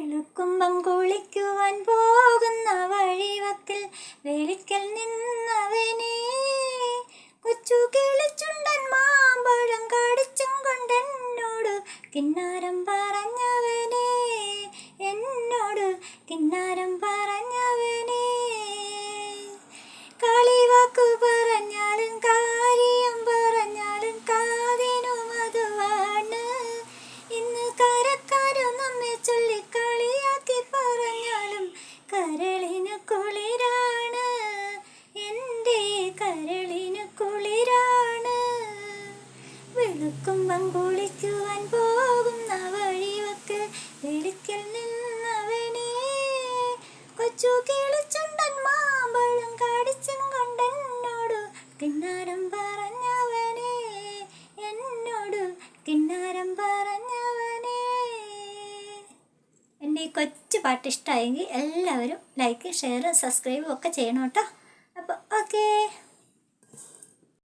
വെളുക്കുമ്പം കുളിക്കുവാൻ പോകുന്ന വഴിവക്കിൽ വെളിക്കൽ നിന്നവനെ കൊച്ചു കിളിച്ചുണ്ടൻ മാമ്പഴം കടിച്ചും കൊണ്ടെന്നോട് കിന്നാരം പറഞ്ഞവനെ, എന്നോട് കിന്നാരം പറഞ്ഞവനെ. കളിവാക്കു പറഞ്ഞാലും കാര്യം പറഞ്ഞാലും കാതിനു മധുവാണ്. ഇന്ന് കരക്കാരും നമ്മെ ചൊല്ലി കളിയാക്കി പറഞ്ഞാലും കരളിനു കുളിരാണ്, എൻ്റെ കരളിനു കുളിരാണ്. വെളുക്കുമ്പം കുളിക്കുവാൻ പോകുന്ന വഴിവക്കിൽ വെളിക്കൽ നിന്നവനെ കൊച്ചു കിളിച്ചുണ്ടൻ മാമ്പഴം കടിച്ചും കൊണ്ടെന്നോട് കിന്നാരം പറഞ്ഞവനെ, എന്നോട് കിന്നാരം പറഞ്ഞവനെ. എൻ്റെ ഈ കൊച്ചു പാട്ട് ഇഷ്ടമായെങ്കിൽ എല്ലാവരും ലൈക്ക് ഷെയർ സബ്സ്ക്രൈബും ഒക്കെ ചെയ്യണം കേട്ടോ. അപ്പോൾ ഓക്കേ.